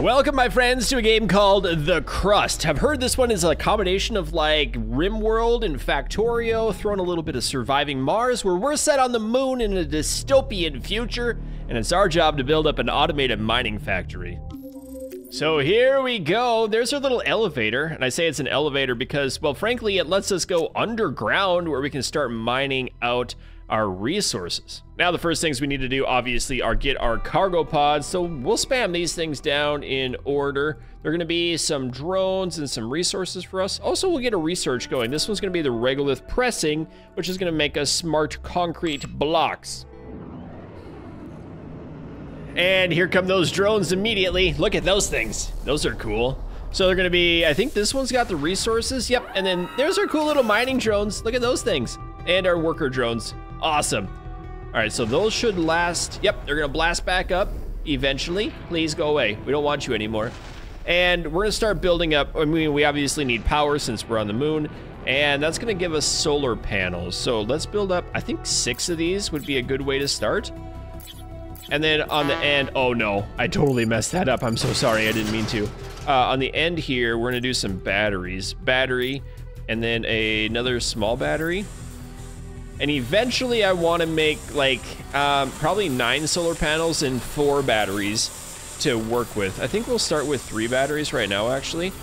Welcome, my friends, to a game called The Crust. I've heard this one is a combination of like RimWorld and Factorio, throwing a little bit of Surviving Mars, where we're set on the moon in a dystopian future, and it's our job to build up an automated mining factory. So here we go. There's our little elevator, and I say it's an elevator because, well, frankly, it lets us go underground where we can start mining out our resources. Now, the first things we need to do, obviously, are get our cargo pods, so we'll spam these things down in order. There are gonna be some drones and some resources for us. Also, we'll get a research going. This one's gonna be the regolith pressing, which is gonna make us smart concrete blocks. And here come those drones immediately. Look at those things. Those are cool. So they're gonna be, I think this one's got the resources. Yep, and then there's our cool little mining drones. Look at those things. And our worker drones. Awesome. All right, so those should last. Yep, they're gonna blast back up eventually. Please go away. We don't want you anymore. And we're gonna start building up. I mean, we obviously need power since we're on the moon, and that's gonna give us solar panels. So let's build up, I think 6 of these would be a good way to start. And then on the end, oh no, I totally messed that up. I'm so sorry, I didn't mean to. On the end here, we're gonna do some batteries. Battery, and then another small battery. And eventually I wanna make like, probably 9 solar panels and 4 batteries to work with. I think we'll start with 3 batteries right now, actually.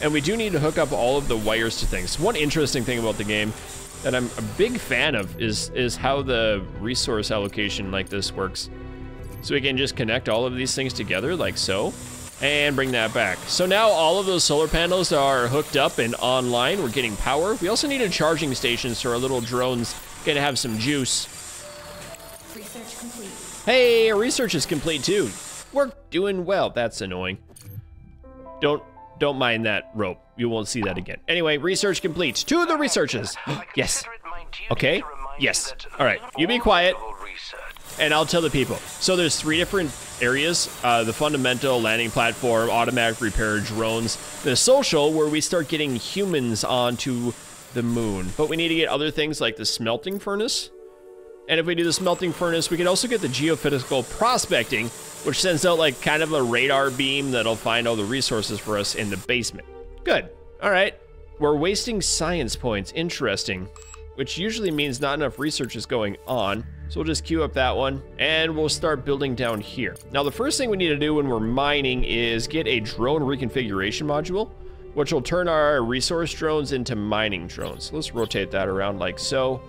And we do need to hook up all of the wires to things. One interesting thing about the game that I'm a big fan of is how the resource allocation like this works. So we can just connect all of these things together like so, and bring that back. So now all of those solar panels are hooked up and online. We're getting power. We also need a charging station so our little drones can have some juice. Research complete. Hey, our research is complete too. We're doing well. That's annoying. Don't mind that rope. You won't see that again. Anyway, research complete. 2 of the researches. Yes. Okay. Yes. All right. You be quiet. And I'll tell the people. So there's 3 different areas. The fundamental, landing platform, automatic repair, drones. The social, where we start getting humans onto the moon. But we need to get other things like the smelting furnace. And if we do the smelting furnace, we can also get the geophysical prospecting, which sends out like kind of a radar beam that'll find all the resources for us in the basement. Good. All right. We're wasting science points. Interesting. Which usually means not enough research is going on. So we'll just queue up that one, and we'll start building down here. Now, the first thing we need to do when we're mining is get a drone reconfiguration module, which will turn our resource drones into mining drones. So let's rotate that around like so,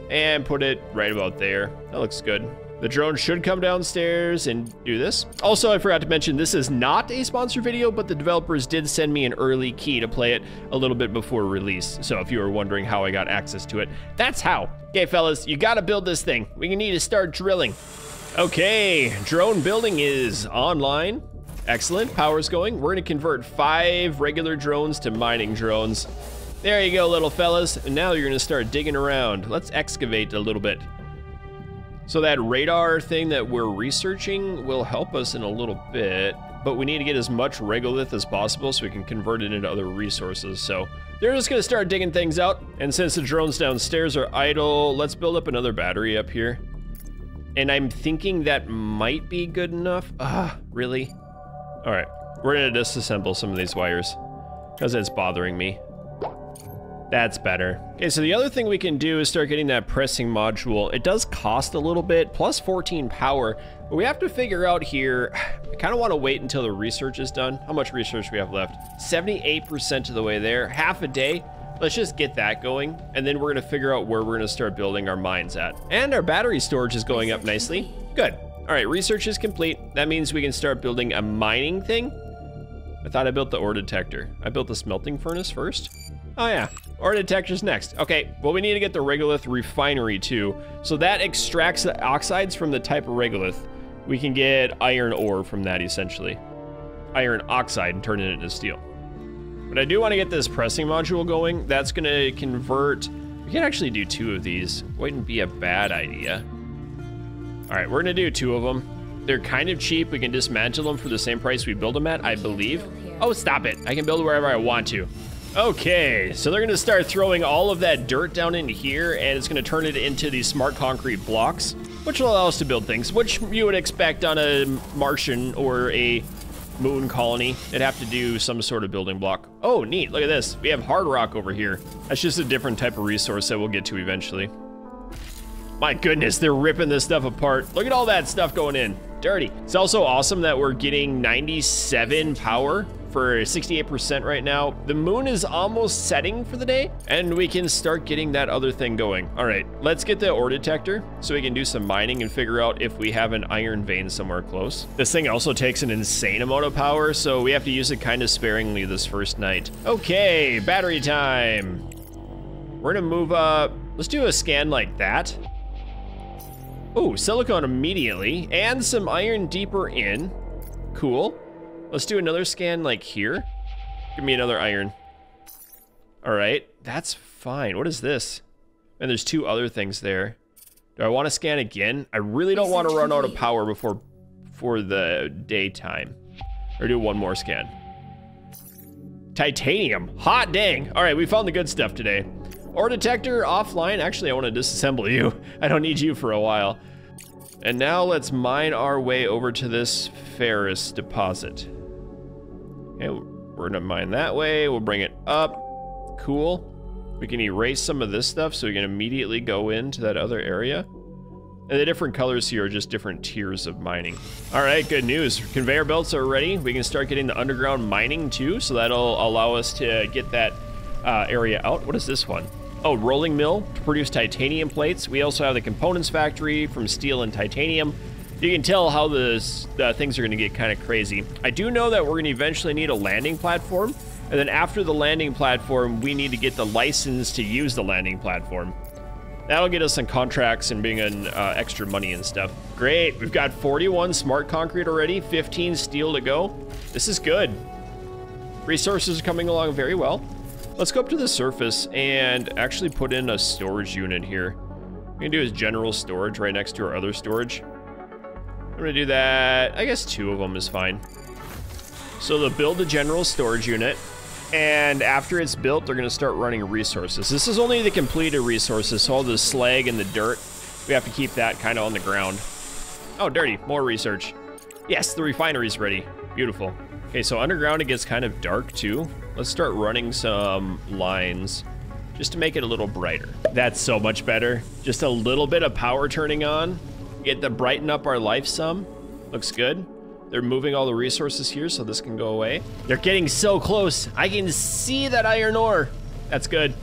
and put it right about there. That looks good. The drone should come downstairs and do this. Also, I forgot to mention, this is not a sponsored video, but the developers did send me an early key to play it a little bit before release. So if you were wondering how I got access to it, that's how. Okay, fellas, you gotta build this thing. We need to start drilling. Okay, drone building is online. Excellent, power's going. We're gonna convert 5 regular drones to mining drones. There you go, little fellas. And now you're gonna start digging around. Let's excavate a little bit. So that radar thing that we're researching will help us in a little bit, but we need to get as much regolith as possible so we can convert it into other resources. So they're just gonna start digging things out. And since the drones downstairs are idle, let's build up another battery up here. And I'm thinking that might be good enough. Really? All right, we're gonna disassemble some of these wires because it's bothering me. That's better. Okay, so the other thing we can do is start getting that pressing module. It does cost a little bit, plus 14 power, but we have to figure out here, I kind of want to wait until the research is done. How much research we have left? 78% of the way there, half a day. Let's just get that going, and then we're gonna figure out where we're gonna start building our mines at. And our battery storage is going up nicely. Good. All right, research is complete. That means we can start building a mining thing. I thought I built the ore detector. I built the smelting furnace first. Oh yeah, ore detector's next. Okay, well we need to get the regolith refinery too. So that extracts the oxides from the type of regolith. We can get iron ore from that essentially. Iron oxide and turn it into steel. But I do want to get this pressing module going. That's gonna convert, we can actually do 2 of these. Wouldn't be a bad idea. All right, we're gonna do 2 of them. They're kind of cheap. We can dismantle them for the same price we build them at, I believe. Oh, stop it. I can build wherever I want to. Okay, so they're gonna start throwing all of that dirt down in here, and it's gonna turn it into these smart concrete blocks, which will allow us to build things, which you would expect on a Martian or a moon colony. It'd have to do some sort of building block. Oh, neat, look at this. We have hard rock over here. That's just a different type of resource that we'll get to eventually. My goodness, they're ripping this stuff apart. Look at all that stuff going in. Dirty. It's also awesome that we're getting 97 power for 68% right now. The moon is almost setting for the day, and we can start getting that other thing going. All right, let's get the ore detector so we can do some mining and figure out if we have an iron vein somewhere close. This thing also takes an insane amount of power, so we have to use it kind of sparingly this first night. Okay, battery time. We're gonna move up. Let's do a scan like that. Oh, silicone immediately, and some iron deeper in. Cool. Let's do another scan like here. Give me another iron. All right, that's fine. What is this? And there's two other things there. Do I want to scan again? I really don't want to run out of power before the daytime. Or do one more scan. Titanium, hot dang. All right, we found the good stuff today. Ore detector offline. Actually, I want to disassemble you. I don't need you for a while. And now let's mine our way over to this ferrous deposit. Okay, we're gonna mine that way. We'll bring it up. Cool. We can erase some of this stuff so we can immediately go into that other area. And the different colors here are just different tiers of mining. All right, good news. Conveyor belts are ready. We can start getting the underground mining too, so that'll allow us to get that area out. What is this one? Oh, rolling mill to produce titanium plates. We also have the components factory from steel and titanium. You can tell how the things are gonna get kind of crazy. I do know that we're gonna eventually need a landing platform, and then after the landing platform, we need to get the license to use the landing platform. That'll get us some contracts and bring in extra money and stuff. Great, we've got 41 smart concrete already, 15 steel to go. This is good. Resources are coming along very well. Let's go up to the surface and actually put in a storage unit here. What we can do is general storage right next to our other storage. I'm gonna do that, I guess 2 of them is fine. So they'll build the general storage unit, and after it's built, they're gonna start running resources. This is only the completed resources, so all the slag and the dirt, we have to keep that kind of on the ground. Oh, dirty, more research. Yes, the refinery's ready, beautiful. Okay, so underground it gets kind of dark too. Let's start running some lines just to make it a little brighter. That's so much better. Just a little bit of power turning on. Get to brighten up our life some. Looks good. They're moving all the resources here so this can go away. They're getting so close. I can see that iron ore. That's good.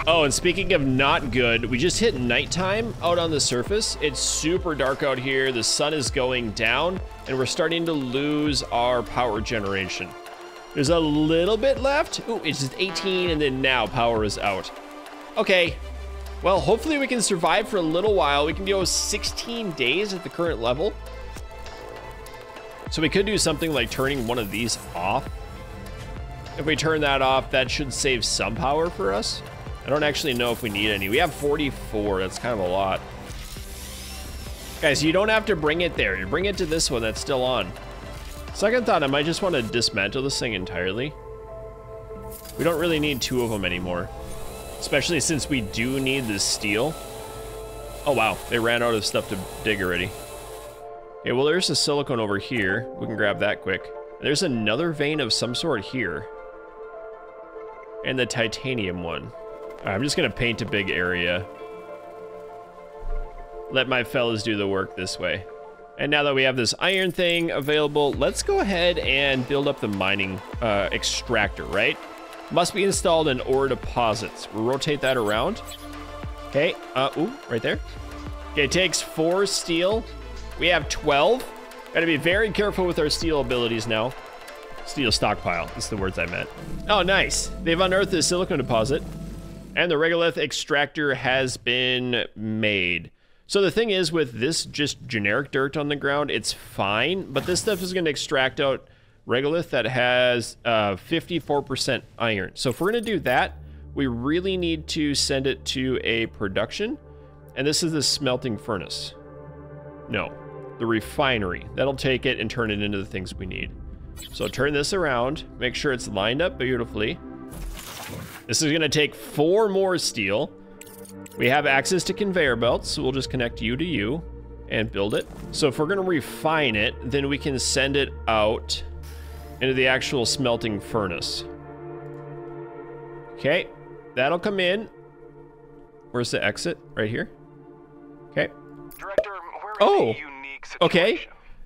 Oh, and speaking of not good, we just hit nighttime out on the surface. It's super dark out here. The sun is going down and we're starting to lose our power generation. There's a little bit left. Ooh, it's just 18 and then now power is out. Okay, well, hopefully we can survive for a little while. We can go 16 days at the current level. So we could do something like turning one of these off. If we turn that off, that should save some power for us. I don't actually know if we need any. We have 44, that's kind of a lot. Guys, you don't have to bring it there. You bring it to this one that's still on. Second thought, I might just want to dismantle this thing entirely. We don't really need 2 of them anymore, especially since we do need the steel. Oh wow, they ran out of stuff to dig already. Okay, well there's a silicone over here. We can grab that quick. There's another vein of some sort here. And the titanium one. All right, I'm just gonna paint a big area. Let my fellas do the work this way. And now that we have this iron thing available, let's go ahead and build up the mining extractor, right? Must be installed in ore deposits. We'll rotate that around. Okay, ooh, right there. Okay, it takes 4 steel. We have 12. Gotta be very careful with our steel abilities now. Steel stockpile, that's the words I meant. Oh, nice. They've unearthed the silicon deposit and the regolith extractor has been made. So the thing is with this just generic dirt on the ground, it's fine, but this stuff is gonna extract out regolith that has 54% iron. So if we're gonna do that, we really need to send it to a production. And this is the smelting furnace. No, the refinery. That'll take it and turn it into the things we need. So turn this around, make sure it's lined up beautifully. This is gonna take 4 more steel. We have access to conveyor belts, so we'll just connect you to you and build it. So if we're gonna refine it, then we can send it out into the actual smelting furnace. Okay, that'll come in. Where's the exit? Right here. Okay. Director, we're in a unique situation. Okay.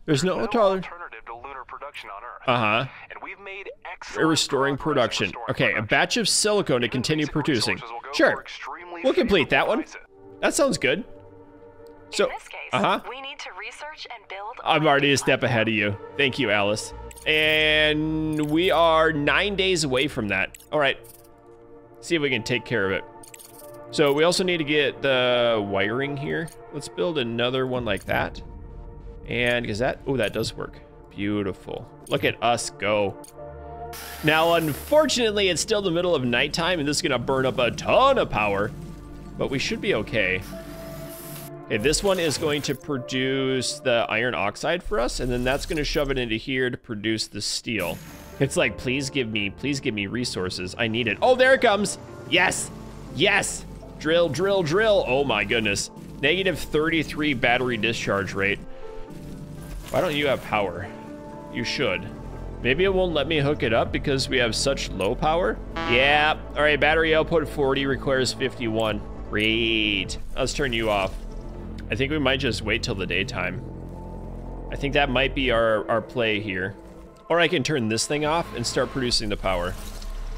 There's no alternative to lunar production on Earth. And we've made excellent restoring production. Okay, a batch of silicone to continue producing. Sure. We'll complete that one. That sounds good. So, In this case, we need to research and build. I'm already a step ahead of you. Thank you, Alice. And we are 9 days away from that. All right. See if we can take care of it. So we also need to get the wiring here. Let's build another one like that. And is that, oh, that does work. Beautiful. Look at us go. Now, unfortunately, it's still the middle of nighttime and this is gonna burn up a ton of power, but we should be okay. Okay, this one is going to produce the iron oxide for us, and then that's gonna shove it into here to produce the steel. It's like, please give me resources. I need it. Oh, there it comes. Yes, yes. Drill, drill, drill. Oh my goodness. Negative 33 battery discharge rate. Why don't you have power? You should. Maybe it won't let me hook it up because we have such low power. Yeah, all right, battery output 40, requires 51. Great, let's turn you off. I think we might just wait till the daytime. I think that might be our play here. Or I can turn this thing off and start producing the power.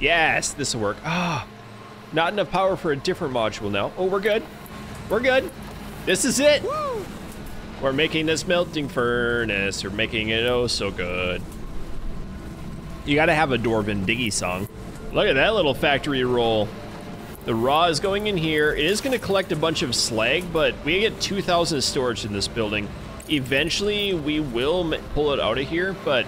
Yes, this will work. Ah, not enough power for a different module now. Oh, we're good. We're good. This is it. Woo! We're making this melting furnace. We're making it oh so good. You gotta have a Dwarven Diggy song. Look at that little factory roll. The raw is going in here. It is gonna collect a bunch of slag, but we get 2,000 storage in this building. Eventually, we will pull it out of here, but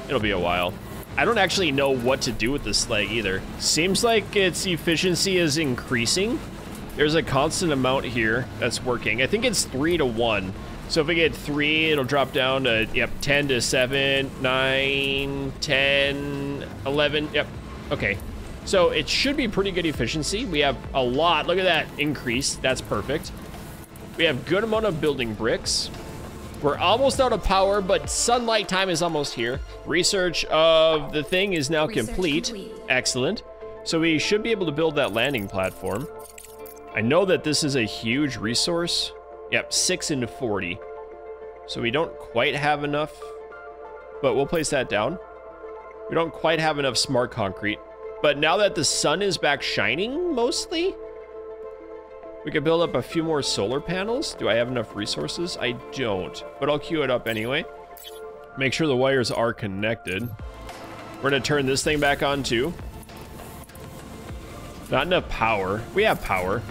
it'll be a while. I don't actually know what to do with the slag either. Seems like its efficiency is increasing. There's a constant amount here that's working. I think it's 3 to 1. So if we get 3, it'll drop down to, yep, 10 to 7, 9, 10, 11, yep, okay. So it should be pretty good efficiency. We have a lot, look at that increase, that's perfect. We have good amount of building bricks. We're almost out of power, but sunlight time is almost here. Research of the thing is now complete. Excellent. So we should be able to build that landing platform. I know that this is a huge resource. Yep, 6 into 40. So we don't quite have enough, but we'll place that down. We don't quite have enough smart concrete, but now that the sun is back shining mostly, we could build up a few more solar panels. Do I have enough resources? I don't, but I'll queue it up anyway. Make sure the wires are connected. We're gonna turn this thing back on too. Not enough power. We have power.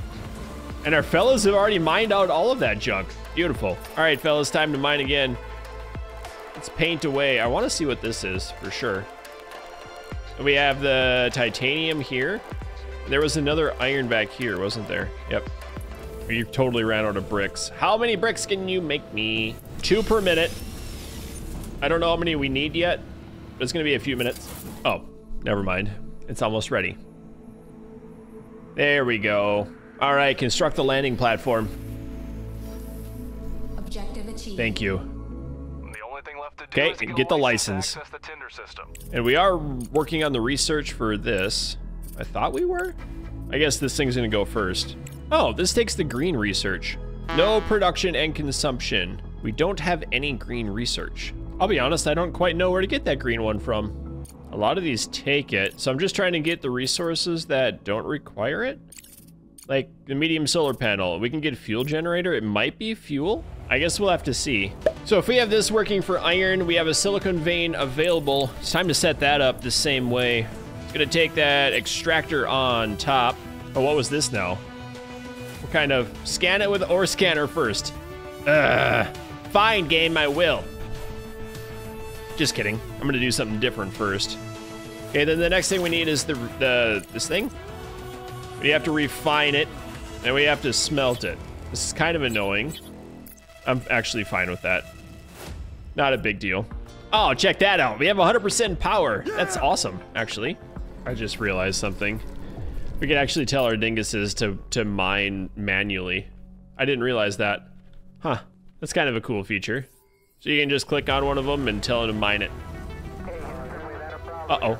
And our fellas have already mined out all of that junk. Beautiful. All right, fellas, time to mine again. Let's paint away. I want to see what this is for sure. We have the titanium here. There was another iron back here, wasn't there? Yep. We totally ran out of bricks. How many bricks can you make me? 2 per minute. I don't know how many we need yet, but it's gonna be a few minutes. Oh, never mind. It's almost ready. There we go. All right, construct the landing platform. Objective achieved. Thank you. The only thing left to do is get the license. to access the Tinder system. And we are working on the research for this. I thought we were? I guess this thing's gonna go first. Oh, this takes the green research. No production and consumption. We don't have any green research. I'll be honest, I don't quite know where to get that green one from. A lot of these take it, so I'm just trying to get the resources that don't require it. Like the medium solar panel, we can get a fuel generator. It might be fuel. I guess we'll have to see. So if we have this working for iron, we have a silicon vein available. It's time to set that up the same way. It's gonna take that extractor on top. Oh, what was this now? We'll kind of scan it with ore scanner first. Fine game, I will. Just kidding. I'm gonna do something different first. Okay, then the next thing we need is this thing. We have to refine it, and we have to smelt it. This is kind of annoying. I'm actually fine with that. Not a big deal. Oh, check that out. We have 100% power. That's awesome, actually. I just realized something. We can actually tell our dinguses to mine manually. I didn't realize that. Huh, that's kind of a cool feature. So you can just click on one of them and tell it to mine it. Uh-oh.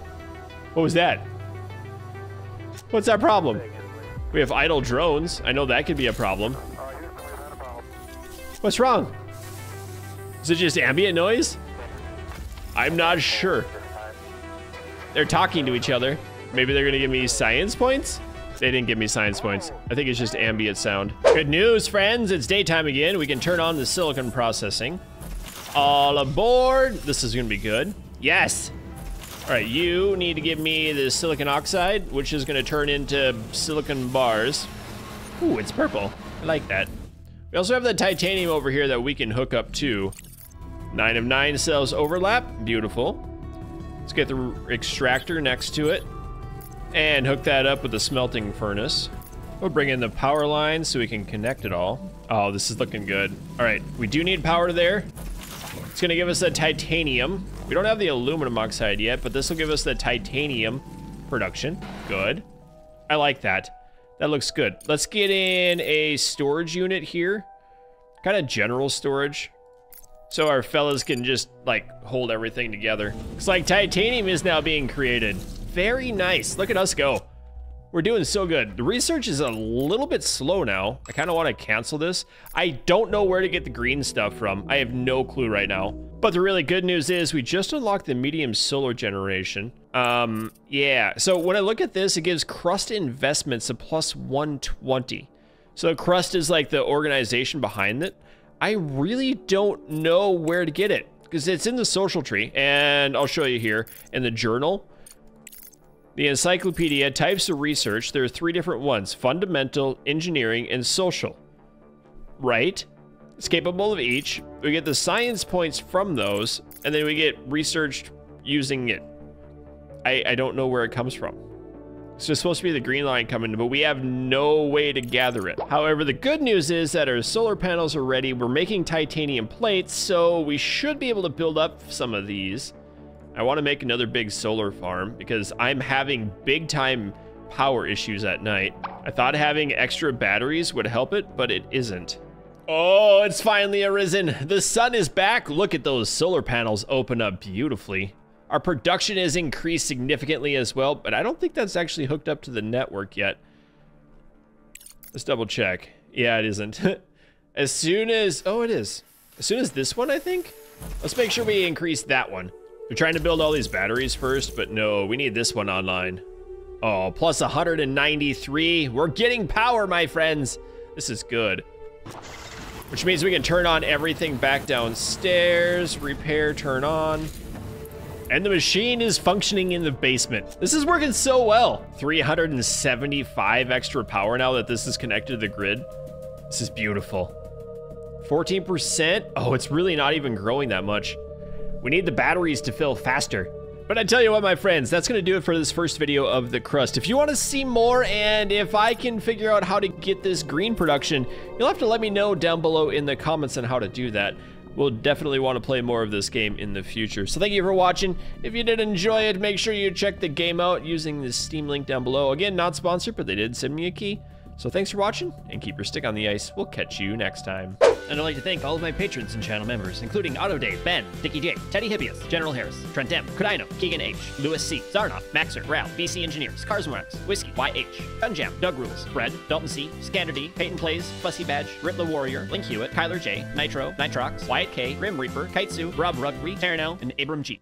What was that? What's that problem? We have idle drones. I know that could be a problem. What's wrong? Is it just ambient noise? I'm not sure. They're talking to each other. Maybe they're gonna give me science points? They didn't give me science points. I think it's just ambient sound. Good news, friends. It's daytime again. We can turn on the silicon processing. All aboard. This is gonna be good. Yes. All right, you need to give me the silicon oxide, which is gonna turn into silicon bars. Ooh, it's purple. I like that. We also have the titanium over here that we can hook up to. 9 of 9 cells overlap. Beautiful. Let's get the extractor next to it and hook that up with the smelting furnace. We'll bring in the power line so we can connect it all. Oh, this is looking good. All right, we do need power there. It's gonna give us the titanium. We don't have the aluminum oxide yet, but this will give us the titanium production. Good. I like that. That looks good. Let's get in a storage unit here. Kind of general storage. So our fellas can just like hold everything together. Looks like titanium is now being created. Very nice. Look at us go. We're doing so good. The research is a little bit slow now. I kind of want to cancel this. I don't know where to get the green stuff from. I have no clue right now. But the really good news is we just unlocked the medium solar generation. Yeah. So when I look at this, it gives Crust investments a plus 120. So Crust is like the organization behind it. I really don't know where to get it because it's in the social tree, and I'll show you here in the journal. The encyclopedia, types of research, there are 3 different ones: fundamental, engineering, and social. Right? It's capable of each. We get the science points from those, and then we get researched using it. I don't know where it comes from. So it's supposed to be the green line coming, but we have no way to gather it. However, the good news is that our solar panels are ready. We're making titanium plates, so we should be able to build up some of these. I want to make another big solar farm because I'm having big time power issues at night. I thought having extra batteries would help it, but it isn't. Oh, it's finally arisen. The sun is back. Look at those solar panels open up beautifully. Our production has increased significantly as well, but I don't think that's actually hooked up to the network yet. Let's double check. Yeah, it isn't. As soon as, oh, it is. As soon as this one, I think. Let's make sure we increase that one. We're trying to build all these batteries first, but no, we need this one online. Oh, plus 193. We're getting power, my friends. This is good. Which means we can turn on everything back downstairs, repair, turn on. And the machine is functioning in the basement. This is working so well. 375 extra power now that this is connected to the grid. This is beautiful. 14%. Oh, it's really not even growing that much. We need the batteries to fill faster. But I tell you what, my friends, that's gonna do it for this first video of the Crust. If you wanna see more, and if I can figure out how to get this green production, you'll have to let me know down below in the comments on how to do that. We'll definitely want to play more of this game in the future. So thank you for watching. If you did enjoy it, make sure you check the game out using the Steam link down below. Again, not sponsored, but they did send me a key. So thanks for watching, and keep your stick on the ice. We'll catch you next time. And I'd like to thank all of my patrons and channel members, including Autodave, Ben, Dickie J, Teddy Hippias, General Harris, Trent M, Kodino, Keegan H, Lewis C, Zarnoff, Maxer, Ralph, BC Engineers, Carsmax, Whiskey, YH, Gunjam, Doug Rules, Fred, Dalton C, Scander D, Peyton Plays, Fussy Badge, Ritla Warrior, Link Hewitt, Kyler J, Nitro, Nitrox, Wyatt K, Grim Reaper, Kaitsu, Rob Rugby, Terranel, and Abram G.